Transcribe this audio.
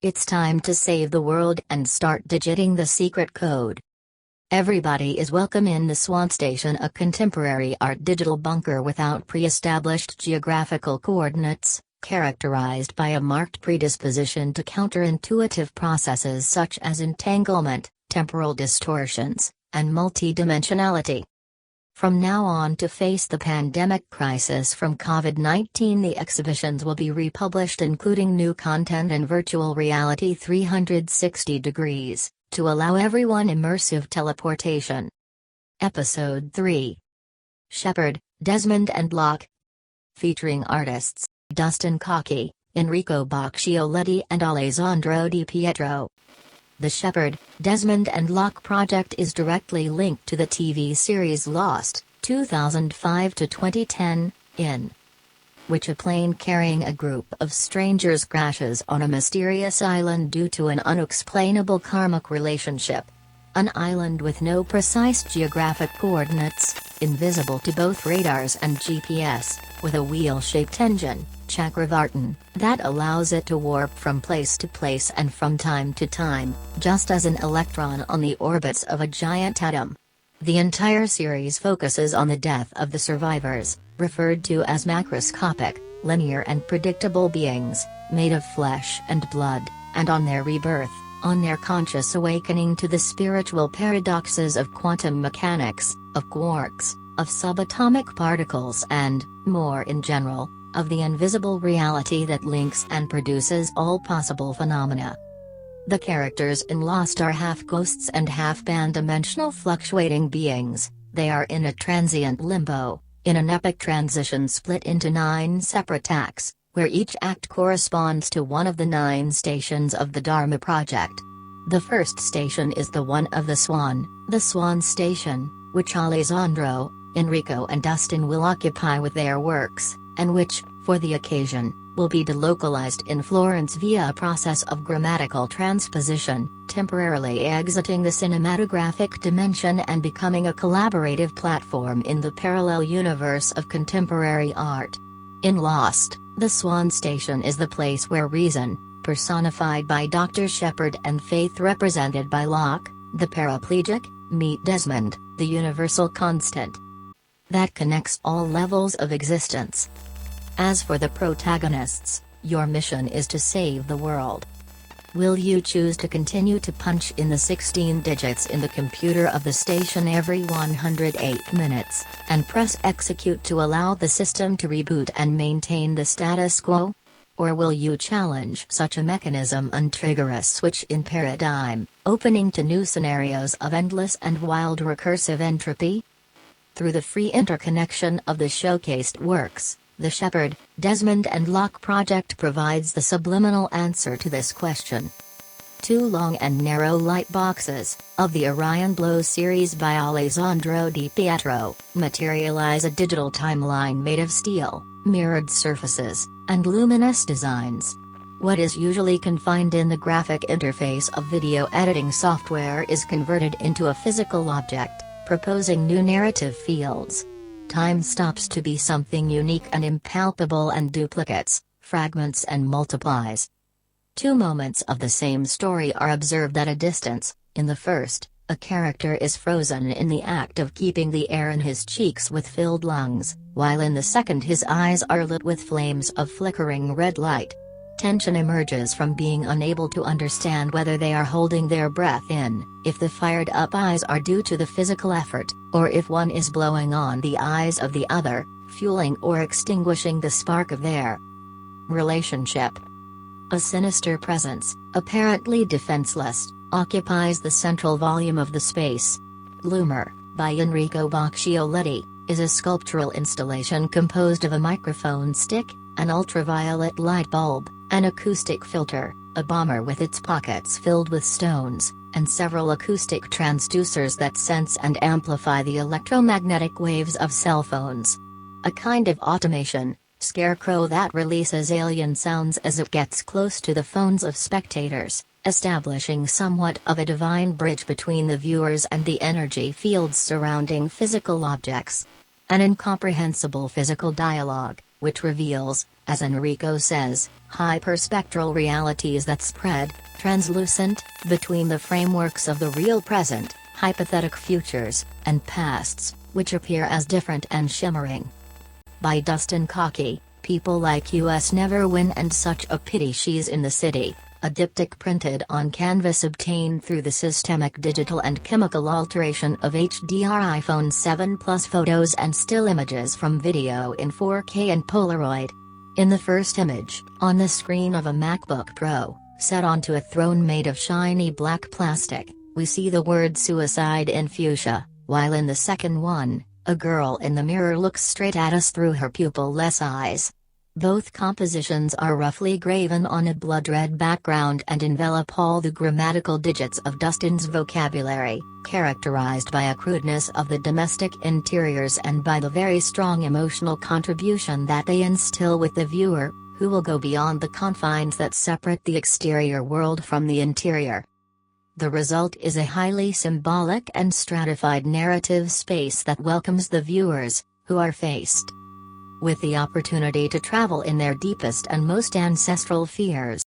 It's time to save the world and start digiting the secret code. Everybody is welcome in the SWAN Station, a contemporary art digital bunker without pre-established geographical coordinates, characterized by a marked predisposition to counterintuitive processes such as entanglement, temporal distortions, and multi-dimensionality. From now on, to face the pandemic crisis from COVID-19, the exhibitions will be republished, including new content and virtual reality 360 degrees, to allow everyone immersive teleportation. Episode 3. Shepherd, Desmond and Locke. Featuring artists Dustin Cauchi, Enrico Boccioletti and Alessandro Di Pietro. The Shepherd, Desmond and Locke project is directly linked to the TV series Lost, 2005 to 2010, in which a plane carrying a group of strangers crashes on a mysterious island due to an unexplainable karmic relationship. An island with no precise geographic coordinates, invisible to both radars and GPS, with a wheel-shaped engine, chakravartin, that allows it to warp from place to place and from time to time, just as an electron on the orbits of a giant atom. The entire series focuses on the death of the survivors, referred to as macroscopic, linear and predictable beings, made of flesh and blood, and on their rebirth, on their conscious awakening to the spiritual paradoxes of quantum mechanics, of quarks, of subatomic particles and, more in general, of the invisible reality that links and produces all possible phenomena. The characters in Lost are half ghosts and half pan-dimensional fluctuating beings. They are in a transient limbo, in an epic transition split into 9 separate acts, where each act corresponds to one of the 9 stations of the Dharma project. The first station is the one of the SWAN Station, which Alessandro, Enrico and Dustin will occupy with their works, and which, for the occasion, will be delocalized in Florence via a process of grammatical transposition, temporarily exiting the cinematographic dimension and becoming a collaborative platform in the parallel universe of contemporary art. In Lost, the SWAN Station is the place where reason, personified by Dr. Shepherd, and faith, represented by Locke, the paraplegic, meet Desmond, the universal constant that connects all levels of existence. As for the protagonists, your mission is to save the world. Will you choose to continue to punch in the 16 digits in the computer of the station every 108 minutes, and press execute to allow the system to reboot and maintain the status quo? Or will you challenge such a mechanism and trigger a switch in paradigm, opening to new scenarios of endless and wild recursive entropy? Through the free interconnection of the showcased works, the Shepherd, Desmond and Locke project provides the subliminal answer to this question. 2 long and narrow light boxes, of the Orion Blow series by Alessandro Di Pietro, materialize a digital timeline made of steel, mirrored surfaces, and luminous designs. What is usually confined in the graphic interface of video editing software is converted into a physical object, proposing new narrative fields. Time stops to be something unique and impalpable and duplicates, fragments and multiplies. 2 moments of the same story are observed at a distance. In the first, a character is frozen in the act of keeping the air in his cheeks with filled lungs, while in the second his eyes are lit with flames of flickering red light. Tension emerges from being unable to understand whether they are holding their breath in, if the fired-up eyes are due to the physical effort, or if one is blowing on the eyes of the other, fueling or extinguishing the spark of their relationship. A sinister presence, apparently defenseless, occupies the central volume of the space. Loomer, by Enrico Boccioletti, is a sculptural installation composed of a microphone stick, an ultraviolet light bulb, an acoustic filter, a bomber with its pockets filled with stones, and several acoustic transducers that sense and amplify the electromagnetic waves of cell phones. A kind of automation, scarecrow that releases alien sounds as it gets close to the phones of spectators, establishing somewhat of a divine bridge between the viewers and the energy fields surrounding physical objects. An incomprehensible physical dialogue, which reveals, as Enrico says, hyperspectral realities that spread, translucent, between the frameworks of the real present, hypothetic futures, and pasts, which appear as different and shimmering. By Dustin Cauchi, People Like Us Never Win and Such a Pity She's in the City, a diptych printed on canvas obtained through the systemic digital and chemical alteration of HDR iPhone 7 Plus photos and still images from video in 4K and Polaroid. In the first image, on the screen of a MacBook Pro, set onto a throne made of shiny black plastic, we see the word suicide in fuchsia, while in the second one, a girl in the mirror looks straight at us through her pupil-less eyes. Both compositions are roughly graven on a blood-red background and envelop all the grammatical digits of Dustin's vocabulary, characterized by a crudeness of the domestic interiors and by the very strong emotional contribution that they instill with the viewer, who will go beyond the confines that separate the exterior world from the interior. The result is a highly symbolic and stratified narrative space that welcomes the viewers, who are faced with the opportunity to travel in their deepest and most ancestral fears.